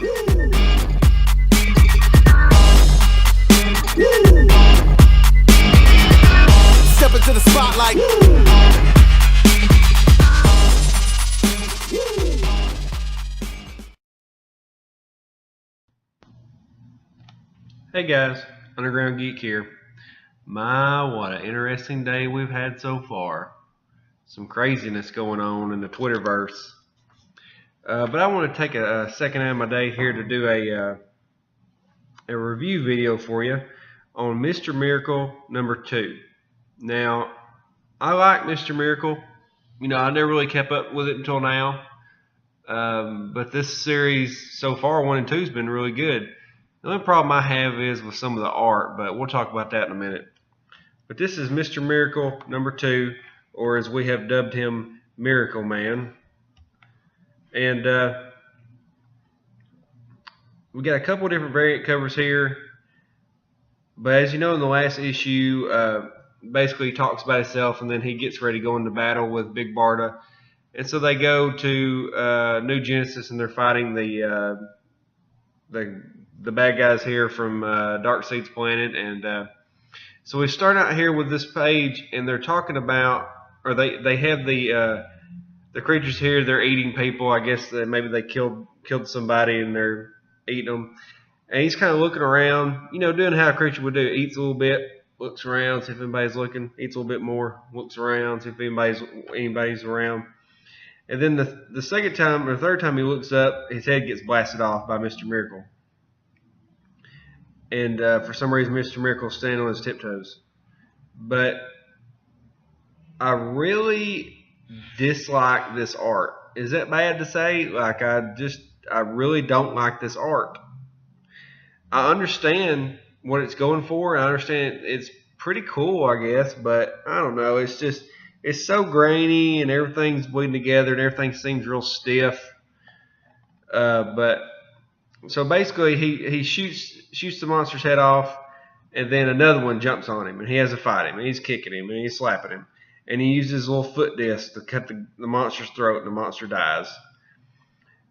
Step into the spotlight. Hey guys, Underground Geek here. My, what an interesting day we've had so far. Some craziness going on in the Twitterverse. But I want to take a second out of my day here to do a review video for you on Mr. Miracle number 2. Now, I like Mr. Miracle. You know, I never really kept up with it until now. But this series so far, 1 and 2, has been really good. The only problem I have is with some of the art, but we'll talk about that in a minute. But this is Mr. Miracle number 2, or as we have dubbed him, Miracle Man. And we got a couple of different variant covers here. But as you know, in the last issue, basically he talks about himself, and then he gets ready to go into battle with Big Barda. And so they go to New Genesis, and they're fighting the bad guys here from Darkseid's planet. And so we start out here with this page, and they're talking about, or they have the creatures here. They're eating people. I guess that maybe they killed somebody and they're eating them. And he's kind of looking around, you know, doing how a creature would do. Eats a little bit, looks around, see if anybody's looking. Eats a little bit more, looks around, see if anybody's around. And then the second time or third time he looks up, his head gets blasted off by Mr. Miracle. And for some reason, Mr. Miracle's standing on his tiptoes. But I really dislike this art. Is that bad to say? Like, I really don't like this art. I understand what it's going for. I understand it's pretty cool, I guess. But I don't know. It's so grainy, and everything's bleeding together, and everything seems real stiff. But so basically, he shoots the monster's head off, and then another one jumps on him, and he has to fight him, and he's kicking him, and he's slapping him, and he uses his little foot disc to cut the monster's throat, and the monster dies.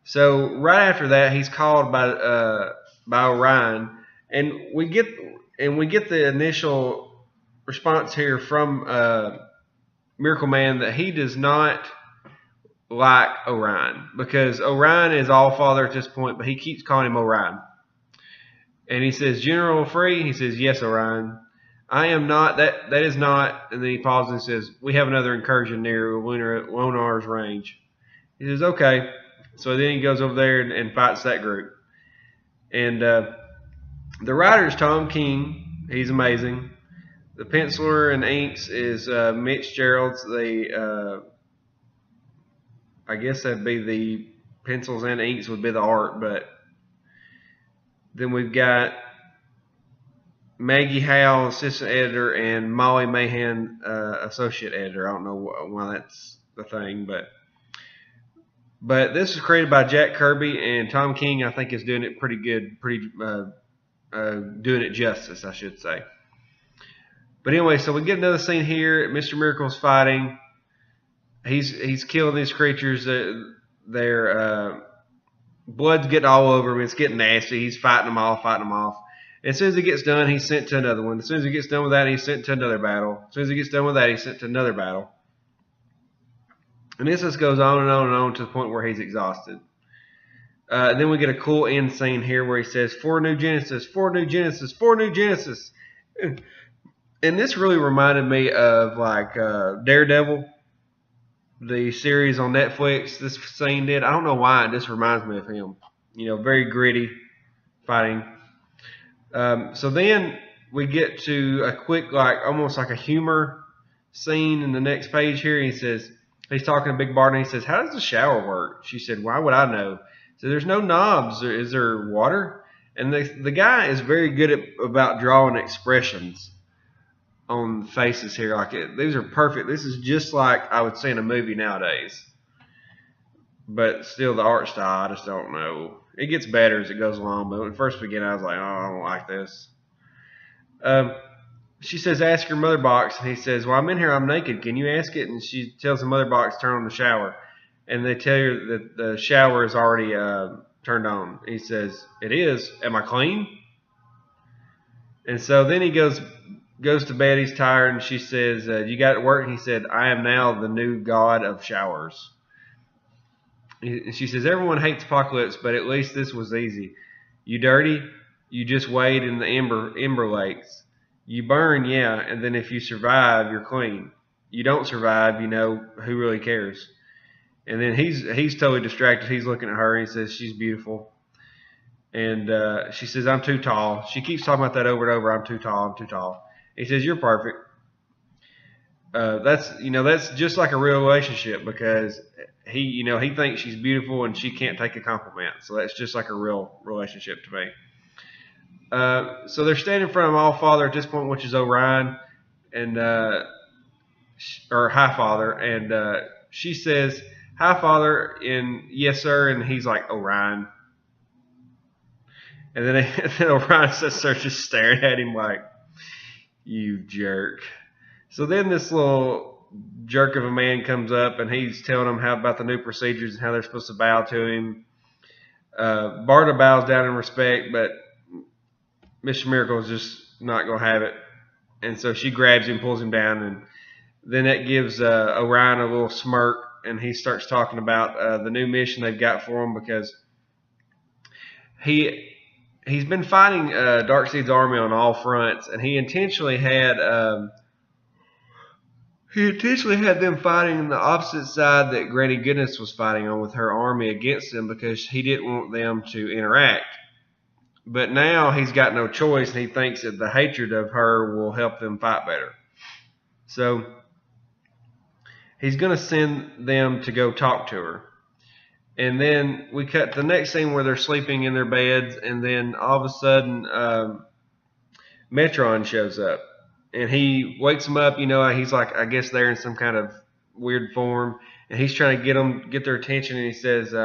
So right after that, he's called by Orion, and we get the initial response here from Miracle Man that he does not like Orion, because Orion is Allfather at this point, but he keeps calling him Orion. And he says, "General Free?" He says, "Yes, Orion. I am not. That is not." And then he pauses and says, "We have another incursion near Lunar's range." He says, "Okay." So then he goes over there and fights that group. And the writer is Tom King. He's amazing. The penciler and inks is Mitch Gerald's. I guess that'd be the pencils and inks would be the art, but then we've got Maggie Howell, assistant editor, and Molly Mahan, associate editor. I don't know why that's the thing, but this is created by Jack Kirby, and Tom King, I think, is doing it pretty good, doing it justice, I should say. But anyway, so we get another scene here. Mr. Miracle's fighting. He's killing these creatures. Their blood's getting all over him. It's getting nasty. He's fighting them off. As soon as he gets done, he's sent to another one. As soon as he gets done with that, he's sent to another battle. As soon as he gets done with that, he's sent to another battle. And this just goes on and on and on to the point where he's exhausted. And then we get a cool end scene here where he says, "4 New Genesis, 4 New Genesis, 4 New Genesis." And this really reminded me of like Daredevil, the series on Netflix. This scene did. I don't know why. It just reminds me of him. You know, very gritty fighting. So then we get to a quick, like almost like a humor scene in the next page here. He says, he's talking to Big Barda, and he says, "How does the shower work?" She said, "Why would I know?" So there's no knobs. Is there water? And the guy is very good about drawing expressions on faces here. Like these are perfect. This is just like I would see in a movie nowadays. But still, the art style, I just don't know. It gets better as it goes along. But when it first began, I was like, "Oh, I don't like this." She says, "Ask your mother box." And he says, "Well, I'm in here. I'm naked. Can you ask it?" And she tells the mother box, "Turn on the shower." And they tell her that the shower is already turned on. He says, "It is. Am I clean?" And so then he goes to bed. He's tired, and she says, "You got to work?" He said, "I am now the new god of showers." She says, "Everyone hates apocalypse, but at least this was easy. You dirty, you just wade in the ember lakes. You burn, yeah, and then if you survive, you're clean. You don't survive, you know, who really cares?" And then he's totally distracted. He's looking at her, and he says, "She's beautiful." And she says, "I'm too tall." She keeps talking about that over and over. "I'm too tall. I'm too tall." He says, "You're perfect." That's just like a real relationship, because he thinks she's beautiful and she can't take a compliment. So that's just like a real relationship to me. So they're standing in front of All Father at this point, which is Orion, and or High Father, and she says, "Hi, Father," and "Yes, sir," and he's like, "Orion." And then Orion sits there just staring at him like, "You jerk." So then this little jerk of a man comes up, and he's telling them how about the new procedures and how they're supposed to bow to him. Barda bows down in respect, but Mr. Miracle is just not going to have it. And so she grabs him, pulls him down, and then that gives Orion a little smirk, and he starts talking about the new mission they've got for him, because he's been fighting Darkseid's army on all fronts, and he intentionally had them fighting on the opposite side that Granny Goodness was fighting on, with her army against them, because he didn't want them to interact. But now he's got no choice, and he thinks that the hatred of her will help them fight better. So he's going to send them to go talk to her. And then we cut to the next scene where they're sleeping in their beds, and then all of a sudden Metron shows up. And he wakes them up. He's like, I guess they're in some kind of weird form, and he's trying to get their attention, and he says,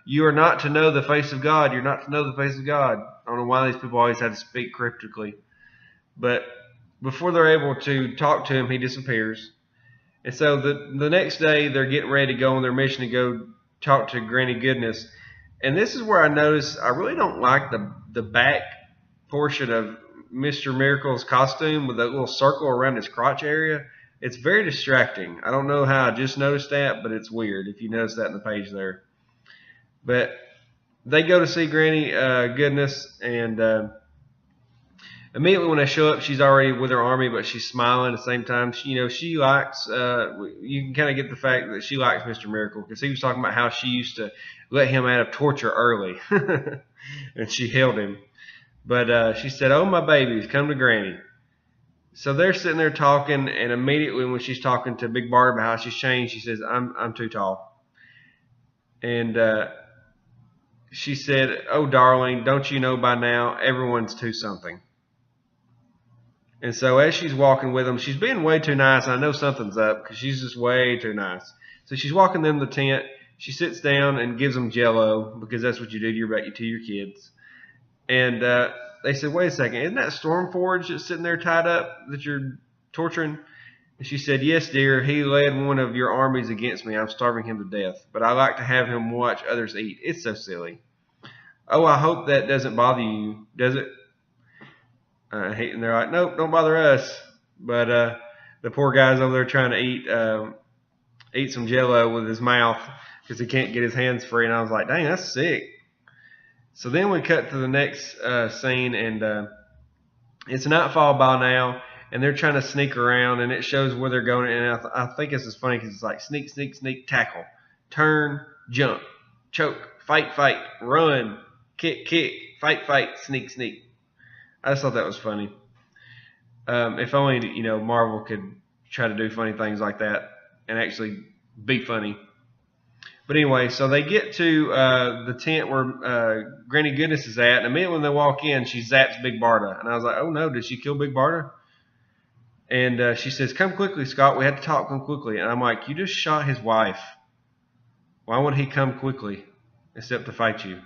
"You are not to know the face of God. You're not to know the face of God." I don't know why these people always have to speak cryptically. But before they're able to talk to him, he disappears. And so the next day, they're getting ready to go on their mission to go talk to Granny Goodness. And this is where I notice I really don't like the back portion of Mr. Miracle's costume with that little circle around his crotch area. It's very distracting. I don't know how I just noticed that, but it's weird if you notice that in the page there. But they go to see Granny Goodness, and immediately when they show up, she's already with her army, but she's smiling at the same time. She likes, you can kind of get the fact that she likes Mr. Miracle, because he was talking about how she used to let him out of torture early, and she held him. But she said, "Oh, my babies, come to Granny." So they're sitting there talking, and immediately when she's talking to Big Bart about how she's changed, she says, I'm too tall. And she said, "Oh, darling, don't you know by now, everyone's too something." And so as she's walking with them, she's being way too nice. And I know something's up, because she's just way too nice. So she's walking them to the tent. She sits down and gives them Jell-O, because that's what you do to your kids. And they said, "Wait a second, isn't that Stormforge that's sitting there tied up that you're torturing?" And she said, "Yes, dear. He led one of your armies against me. I'm starving him to death. But I like to have him watch others eat. It's so silly." "Oh, I hope that doesn't bother you, does it?" And they're like, "Nope, don't bother us." But the poor guy's over there trying to eat some Jell-O with his mouth, because he can't get his hands free. And I was like, dang, that's sick. So then we cut to the next scene, and it's nightfall by now, and they're trying to sneak around, and it shows where they're going. And I think this is funny, because it's like sneak, sneak, sneak, tackle, turn, jump, choke, fight, fight, run, kick, kick, fight, fight, sneak, sneak. I just thought that was funny. If only Marvel could try to do funny things like that and actually be funny. But anyway, so they get to the tent where Granny Goodness is at, and immediately when they walk in, she zaps Big Barda. And I was like, oh no, did she kill Big Barda? And she says, "Come quickly, Scott, we have to talk, come quickly." And I'm like, you just shot his wife. Why would he come quickly except to fight you?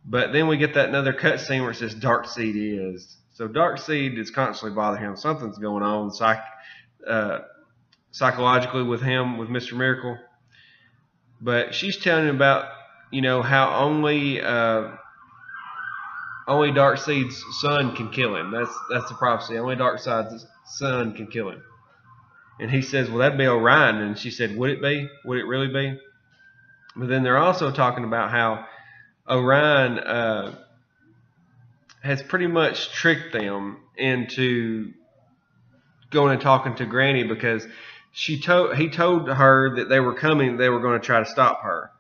But then we get that another cut scene where it says Darkseid is. So Darkseid is constantly bothering him. Something's going on psychologically with him, with Mr. Miracle. But she's telling him about you know, how only Darkseid's son can kill him. That's the prophecy. Only Darkseid's son can kill him. And he says, well, that'd be Orion. And she said, would it be? Would it really be? But then they're also talking about how Orion has pretty much tricked them into going and talking to Granny, because he told her that they were coming, they were going to try to stop her.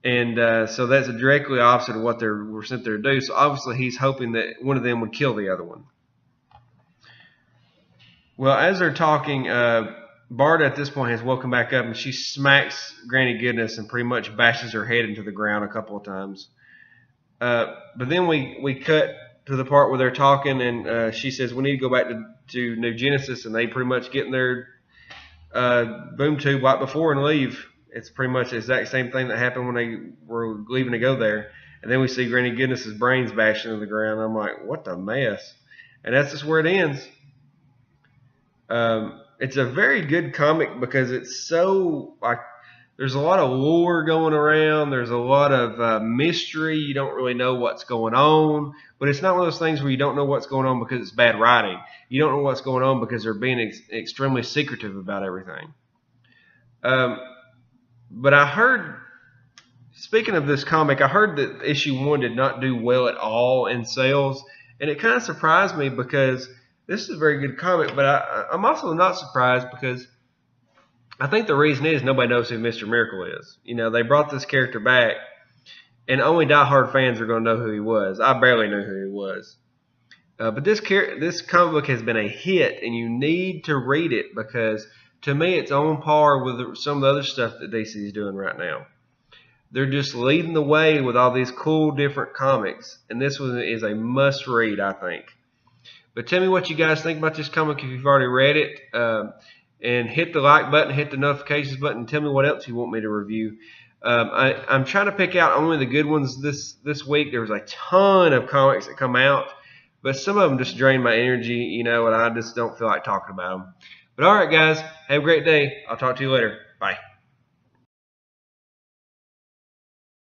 And so that's directly opposite of what they were sent there to do. So obviously he's hoping that one of them would kill the other one. Well, as they're talking, Barda at this point has woken back up, and she smacks Granny Goodness and pretty much bashes her head into the ground a couple of times. But then we cut to the part where they're talking, and she says we need to go back to New Genesis, and they pretty much get in their boom tube right before and leave. It's pretty much the exact same thing that happened when they were leaving to go there. And then we see Granny Goodness's brains bashing into the ground. I'm like, what the mess? And that's just where it ends. It's a very good comic because it's so, like, there's a lot of lore going around. There's a lot of mystery. You don't really know what's going on. But it's not one of those things where you don't know what's going on because it's bad writing. You don't know what's going on because they're being extremely secretive about everything. But I heard, speaking of this comic, I heard that issue 1 did not do well at all in sales. And it kind of surprised me because this is a very good comic. But I'm also not surprised because I think the reason is nobody knows who Mr. Miracle is. You know, they brought this character back, and only diehard fans are going to know who he was. I barely knew who he was. But this comic book has been a hit, and you need to read it because, to me, it's on par with some of the other stuff that DC is doing right now. They're just leading the way with all these cool different comics, and this one is a must-read, I think. But tell me what you guys think about this comic if you've already read it. And hit the like button, hit the notifications button, and tell me what else you want me to review. I'm trying to pick out only the good ones this week. There was a ton of comics that come out, but some of them just drain my energy, you know, and I just don't feel like talking about them. But all right, guys, have a great day. I'll talk to you later. Bye.